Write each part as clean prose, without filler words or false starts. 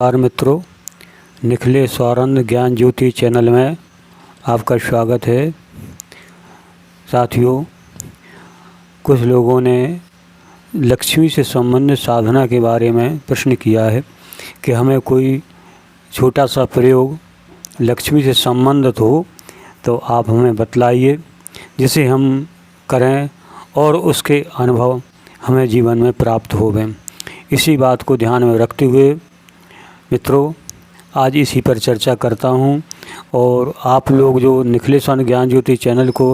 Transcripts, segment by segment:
नमस्कार मित्रों, निखिलेश स्वानंद ज्ञान ज्योति चैनल में आपका स्वागत है। साथियों, कुछ लोगों ने लक्ष्मी से संबंधित साधना के बारे में प्रश्न किया है कि हमें कोई छोटा सा प्रयोग लक्ष्मी से संबंधित हो तो आप हमें बतलाइए, जिसे हम करें और उसके अनुभव हमें जीवन में प्राप्त होवें। इसी बात को ध्यान में रखते हुए मित्रों, आज इसी पर चर्चा करता हूं। और आप लोग जो निखिलेश स्वानंद ज्ञान ज्योति चैनल को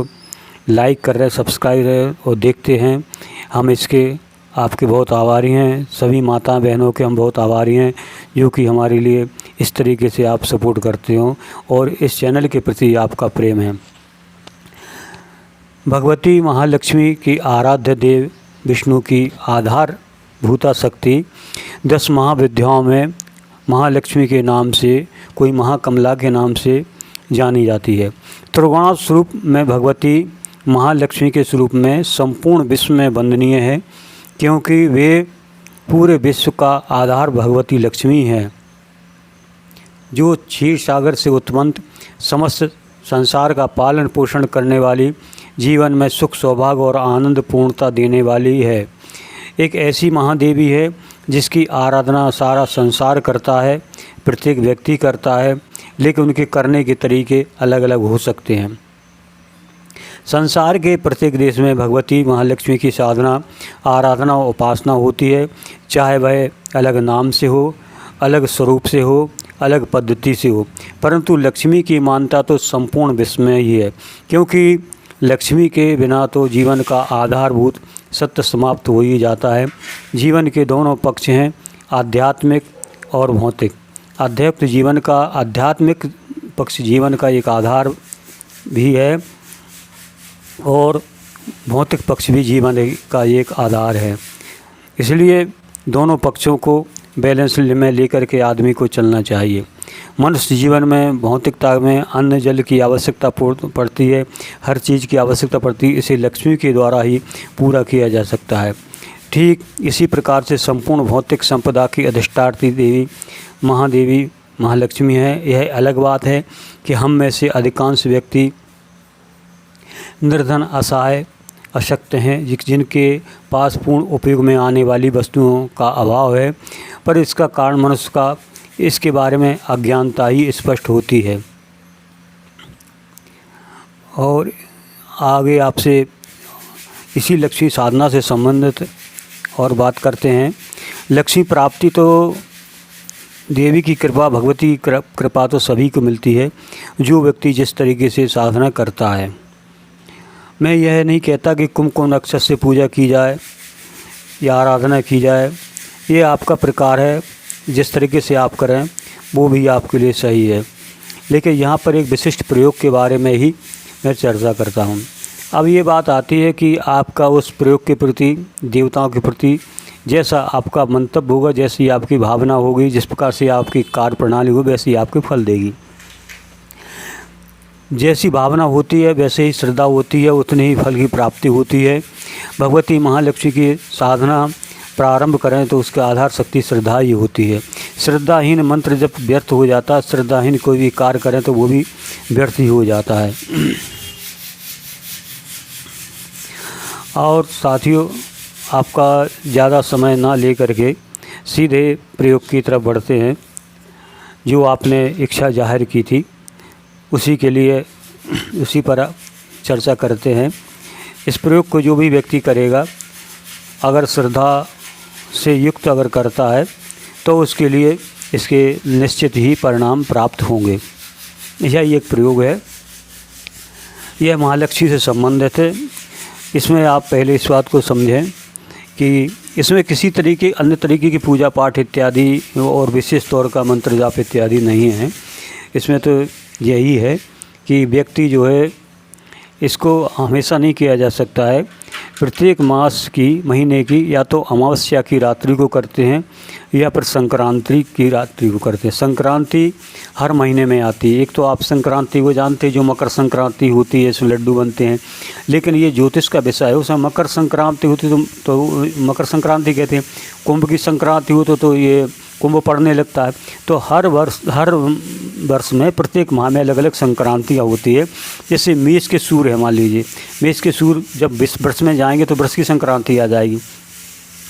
लाइक कर रहे, सब्सक्राइब रहे और देखते हैं, हम इसके आपके बहुत आभारी हैं। सभी माता बहनों के हम बहुत आभारी हैं जो कि हमारे लिए इस तरीके से आप सपोर्ट करते हो और इस चैनल के प्रति आपका प्रेम है। भगवती महालक्ष्मी की आराध्य देव विष्णु की आधार भूता शक्ति 10 महाविद्याओं में महालक्ष्मी के नाम से, कोई महाकमला के नाम से जानी जाती है। त्रिगुणा स्वरूप में भगवती महालक्ष्मी के स्वरूप में संपूर्ण विश्व में वंदनीय है, क्योंकि वे पूरे विश्व का आधार भगवती लक्ष्मी है, जो क्षीर सागर से उत्पन्न समस्त संसार का पालन पोषण करने वाली, जीवन में सुख सौभाग्य और आनंद पूर्णता देने वाली है। एक ऐसी महादेवी है जिसकी आराधना सारा संसार करता है, प्रत्येक व्यक्ति करता है, लेकिन उनके करने के तरीके अलग अलग हो सकते हैं। संसार के प्रत्येक देश में भगवती महालक्ष्मी की साधना, आराधना और उपासना होती है, चाहे वह अलग नाम से हो, अलग स्वरूप से हो, अलग पद्धति से हो, परंतु लक्ष्मी की मान्यता तो संपूर्ण विश्व में ही है, क्योंकि लक्ष्मी के बिना तो जीवन का आधारभूत सत्य समाप्त हो ही जाता है। जीवन के दोनों पक्ष हैं, आध्यात्मिक और भौतिक। आध्यात्मिक पक्ष जीवन का एक आधार भी है और भौतिक पक्ष भी जीवन का एक आधार है। इसलिए दोनों पक्षों को बैलेंस में लेकर के आदमी को चलना चाहिए। मनुष्य जीवन में भौतिकता में अन्न जल की आवश्यकता पड़ती है, हर चीज़ की आवश्यकता पड़ती है, इसे लक्ष्मी के द्वारा ही पूरा किया जा सकता है। ठीक इसी प्रकार से संपूर्ण भौतिक संपदा की अधिष्ठात्री देवी महादेवी महालक्ष्मी है। यह अलग बात है कि हम में से अधिकांश व्यक्ति निर्धन, असहाय, अशक्त हैं, जिनके पास पूर्ण उपयोग में आने वाली वस्तुओं का अभाव है, पर इसका कारण मनुष्य का इसके बारे में अज्ञानता ही स्पष्ट होती है। और आगे आपसे इसी लक्ष्मी साधना से संबंधित और बात करते हैं। लक्ष्मी प्राप्ति तो देवी की कृपा, भगवती कृपा तो सभी को मिलती है, जो व्यक्ति जिस तरीके से साधना करता है। मैं यह नहीं कहता कि कुमकुम अक्षर से पूजा की जाए या आराधना की जाए, ये आपका प्रकार है, जिस तरीके से आप करें वो भी आपके लिए सही है, लेकिन यहाँ पर एक विशिष्ट प्रयोग के बारे में ही मैं चर्चा करता हूँ। अब ये बात आती है कि आपका उस प्रयोग के प्रति, देवताओं के प्रति जैसा आपका मंतव्य होगा, जैसी आपकी भावना होगी, जिस प्रकार से आपकी कार्य प्रणाली होगी, वैसी आपके फल देगी। जैसी भावना होती है वैसे ही श्रद्धा होती है, उतनी ही फल की प्राप्ति होती है। भगवती महालक्ष्मी की साधना प्रारंभ करें तो उसका आधार शक्ति श्रद्धा ही होती है। श्रद्धाहीन मंत्र जब व्यर्थ हो जाता है, श्रद्धाहीन कोई भी कार्य करें तो वो भी व्यर्थ ही हो जाता है। और साथियों, आपका ज़्यादा समय ना लेकर के सीधे प्रयोग की तरफ बढ़ते हैं। जो आपने इच्छा जाहिर की थी उसी के लिए, उसी पर चर्चा करते हैं। इस प्रयोग को जो भी व्यक्ति करेगा, अगर श्रद्धा से युक्त अगर करता है तो उसके लिए इसके निश्चित ही परिणाम प्राप्त होंगे। यह एक प्रयोग है, यह महालक्ष्मी से संबंधित है। इसमें आप पहले इस बात को समझें कि इसमें किसी तरीके अन्य तरीके की पूजा पाठ इत्यादि और विशेष तौर का मंत्र जाप इत्यादि नहीं है। इसमें तो यही है कि व्यक्ति जो है, इसको हमेशा नहीं किया जा सकता है। प्रत्येक मास की, महीने की, या तो अमावस्या की रात्रि को करते हैं या फिर संक्रांति की रात्रि को करते हैं। संक्रांति हर महीने में आती है। एक तो आप संक्रांति को जानते हैं, जो मकर संक्रांति होती है, इसमें लड्डू बनते हैं, लेकिन ये ज्योतिष का विषय है। उसमें मकर संक्रांति होती तो मकर संक्रांति कहते हैं। कुंभ की संक्रांति हो तो ये कुंभ पड़ने लगता है। तो हर वर्ष में प्रत्येक माह में अलग अलग संक्रांतियाँ होती है। जैसे मेष के सूर्य है, मान लीजिए मेष के सूर्य जब वृष में जाएंगे तो वृष की संक्रांति आ जाएगी,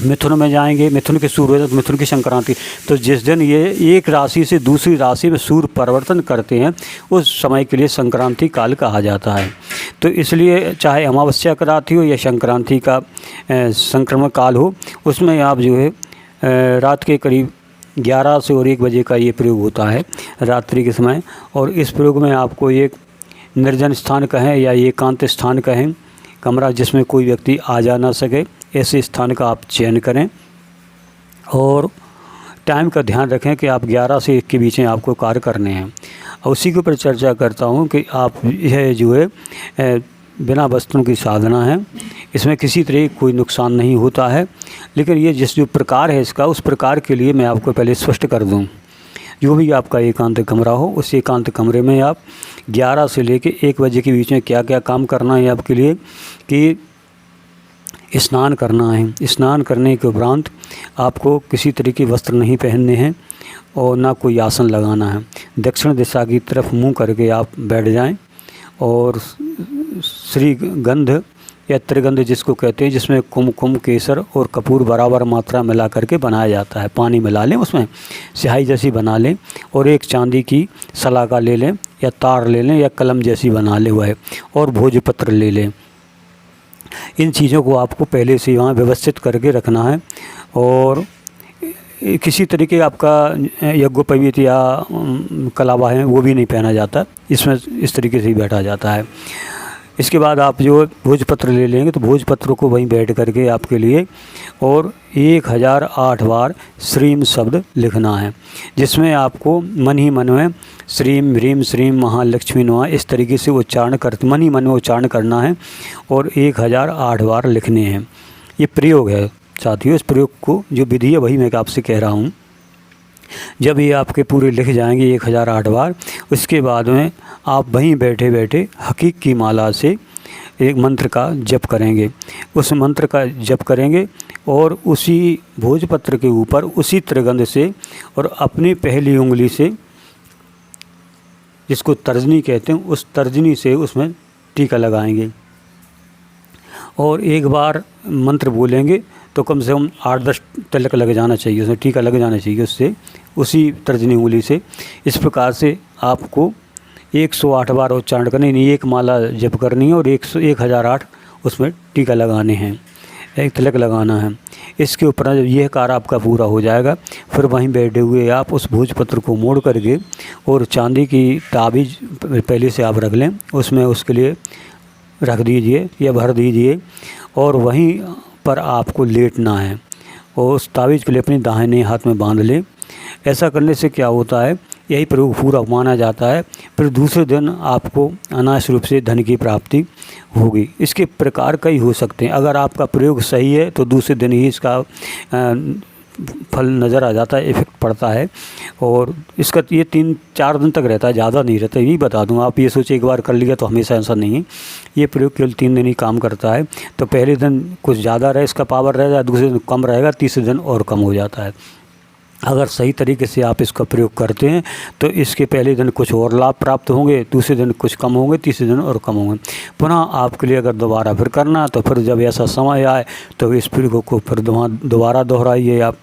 मिथुन में जाएंगे मिथुन के सूर्य हो तो मिथुन की संक्रांति। तो जिस दिन ये एक राशि से दूसरी राशि में सूर्य परिवर्तन करते हैं उस समय के लिए संक्रांति काल कहा जाता है। तो इसलिए चाहे अमावस्या का रात्रि हो या संक्रांति का संक्रमण काल हो, उसमें आप जो है रात के करीब 11 से और 1 बजे का ये प्रयोग होता है रात्रि के समय। और इस प्रयोग में आपको एक निर्जन स्थान कहें या एकांत स्थान कहें, कमरा जिसमें कोई व्यक्ति आ जा ना सके, ऐसे स्थान का आप चयन करें। और टाइम का ध्यान रखें कि आप 11 से 1 के बीच में आपको कार्य करने हैं। और उसी के ऊपर चर्चा करता हूं कि आप यह जो है बिना वस्त्रों की साधना है, इसमें किसी तरह कोई नुकसान नहीं होता है। लेकिन ये जिस जो प्रकार है इसका, उस प्रकार के लिए मैं आपको पहले स्पष्ट कर दूं। जो भी आपका एकांत कमरा हो, उस एकांत कमरे में आप 11 से लेकर 1 बजे के बीच में क्या क्या काम करना है आपके लिए कि स्नान करना है। स्नान करने के उपरांत आपको किसी तरह के वस्त्र नहीं पहनने हैं और ना कोई आसन लगाना है। दक्षिण दिशा की तरफ मुंह करके आप बैठ जाएं और श्रीगंध या त्रिगंध जिसको कहते हैं, जिसमें कुमकुम केसर और कपूर बराबर मात्रा मिला करके बनाया जाता है, पानी मिला लें, उसमें स्याही जैसी बना लें और एक चांदी की सलाखा ले लें या तार ले लें या कलम जैसी बना ले हुआ है और भोजपत्र ले लें। इन चीज़ों को आपको पहले से वहाँ व्यवस्थित करके रखना है। और किसी तरीके आपका यज्ञोपवीत या कलावा है वो भी नहीं पहना जाता, इसमें इस तरीके से ही बैठा जाता है। इसके बाद आप जो भोजपत्र ले लेंगे तो भोजपत्र को वहीं बैठ करके आपके लिए और 1008 बार श्रीम शब्द लिखना है, जिसमें आपको मन ही मन में श्रीम ह्रीम श्रीम महालक्ष्मी नमः इस तरीके से उच्चारण करते मन ही मन में उच्चारण करना है और 1008 बार लिखने हैं। ये प्रयोग है साथियों। इस प्रयोग को जो विधि है वही मैं आपसे कह रहा हूँ। जब ये आपके पूरे लिख जाएंगे 1008 बार, उसके बाद में आप वहीं बैठे बैठे हकीक की माला से एक मंत्र का जप करेंगे। उस मंत्र का जप करेंगे और उसी भोजपत्र के ऊपर उसी त्रिगंध से और अपनी पहली उंगली से, जिसको तर्जनी कहते हैं, उस तर्जनी से उसमें टीका लगाएंगे। और एक बार मंत्र बोलेंगे तो कम से कम 8-10 तिलक लग जाना चाहिए, उसमें टीका लग जाना चाहिए उससे, उसी तर्जनी उंगली से। इस प्रकार से आपको 108 बार उच्चारण करनी, नहीं एक माला जप करनी है और 1008 उसमें टीका लगाने हैं, एक तिलक लगाना है। इसके ऊपर जब यह कार्य आपका पूरा हो जाएगा, फिर वहीं बैठे हुए आप उस भोजपत्र को मोड़ करके और चांदी की ताबीज़ पहले से आप रख लें, उसमें उसके लिए रख दीजिए या भर दीजिए और वहीं पर आपको लेटना है और उस ताबीज़ के लिए अपने दाहिने हाथ में बांध लें। ऐसा करने से क्या होता है, यही प्रयोग पूरा माना जाता है। फिर दूसरे दिन आपको अनायास रूप से धन की प्राप्ति होगी। इसके प्रकार कई हो सकते हैं। अगर आपका प्रयोग सही है तो दूसरे दिन ही इसका फल नज़र आ जाता है, इफेक्ट पड़ता है। और इसका ये 3-4 दिन तक रहता है, ज़्यादा नहीं रहता। यही बता दूँ, आप ये सोचे एक बार कर लिया तो हमेशा ऐसा नहीं है। ये प्रयोग केवल 3 दिन ही काम करता है। तो पहले दिन कुछ ज़्यादा रहे इसका पावर रहेगा, दूसरे दिन कम रहेगा, तीसरे दिन और कम हो जाता है। अगर सही तरीके से आप इसका प्रयोग करते हैं तो इसके पहले दिन कुछ और लाभ प्राप्त होंगे, दूसरे दिन कुछ कम होंगे, तीसरे दिन और कम होंगे। पुनः आपके लिए अगर दोबारा फिर करना तो फिर जब ऐसा समय आए तो इस प्रयोग को फिर दोबारा दोहराइए आप।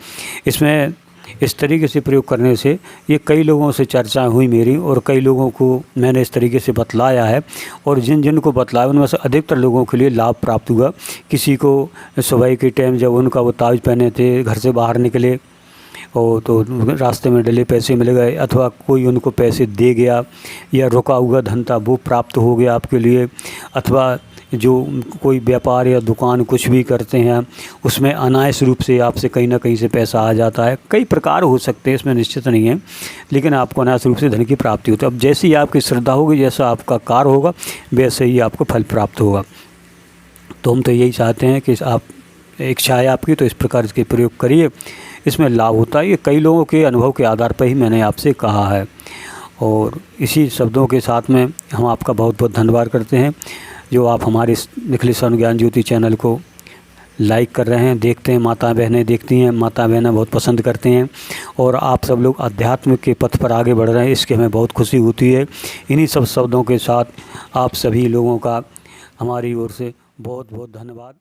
इसमें इस तरीके से प्रयोग करने से ये कई लोगों से चर्चाएं हुई मेरी और कई लोगों को मैंने इस तरीके से बतलाया है और जिन को बतलाया उनमें से अधिकतर लोगों के लिए लाभ प्राप्त हुआ। किसी को सुबह के टाइम जब उनका वो ताज पहने थे, घर से बाहर निकले और तो रास्ते में डले पैसे मिल गए, अथवा कोई उनको पैसे दे गया या रुका हुआ धन था वो प्राप्त हो गया आपके लिए, अथवा जो कोई व्यापार या दुकान कुछ भी करते हैं उसमें अनायास रूप से आपसे कहीं ना कहीं से पैसा आ जाता है। कई प्रकार हो सकते हैं, इसमें निश्चित नहीं है, लेकिन आपको अनायास रूप से धन की प्राप्ति होती है। अब जैसी आपकी श्रद्धा होगी, जैसा आपका कार्य होगा, वैसे ही आपको फल प्राप्त होगा। तो हम तो यही चाहते हैं कि आप इच्छा है आपकी तो इस प्रकार के प्रयोग करिए, इसमें लाभ होता है। ये कई लोगों के अनुभव के आधार पर ही मैंने आपसे कहा है। और इसी शब्दों के साथ में हम आपका बहुत बहुत धन्यवाद करते हैं जो आप हमारे निखिलेश ज्ञान ज्योति चैनल को लाइक कर रहे हैं, देखते हैं, माता बहनें देखती हैं, माता बहनें बहुत पसंद करते हैं और आप सब लोग अध्यात्म के पथ पर आगे बढ़ रहे हैं, इसकी हमें बहुत खुशी होती है। इन्हीं सब शब्दों के साथ आप सभी लोगों का हमारी ओर से बहुत बहुत धन्यवाद।